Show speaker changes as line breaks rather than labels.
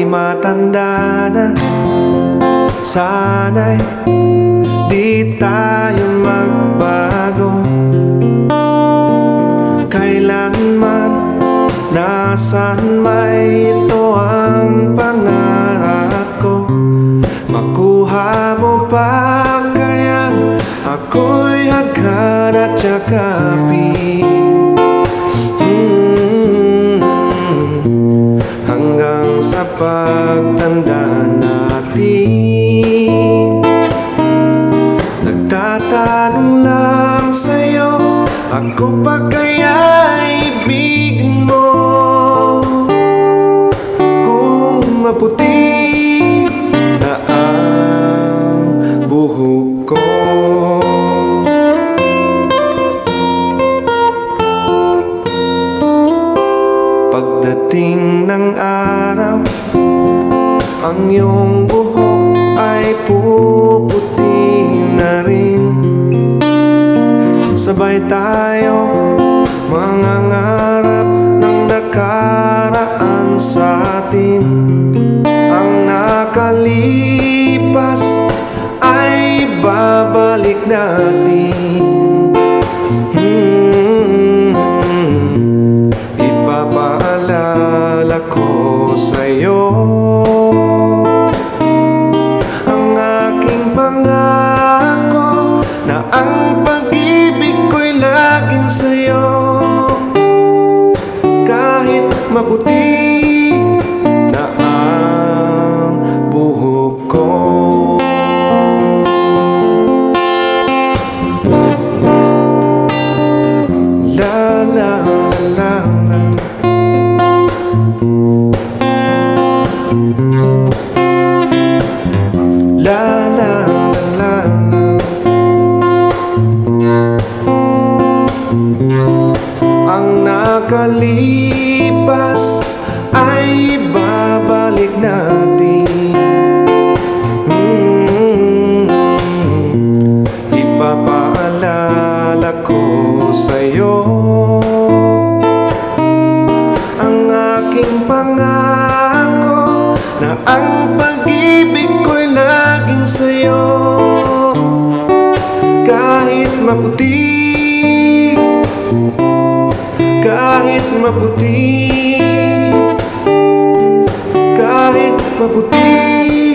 matanda na, sana'y di tayo magbago. Kailanman, nasan may ito ang pangarap ko. Makuha mo pa kaya ako'y hagkan at yakapin. Hanggang sa pagtanda natin, nagtatanong lang sa'yo, ako pa kaya ibigin mo? Kung maputi na ang buhok ko. Pagdating ng araw, ang iyong buhok ay puputi na rin. Sabay tayo mangangarap ng nakaraan sa atin. Ang nakalipas ay babalik natin. Ipapaalala ko sa'yo ang aking pangako na ang pag-ibig ko'y laging sa'yo. Kahit maputi na ang buhok ko. La la la la. La la la la. Ang nakalipas ay babalik natin. Ipapaalala ko sa'yo ang aking pangako na ang pag-ibig ko'y laging sa'yo. Kahit maputi, kahit maputi, kahit maputi.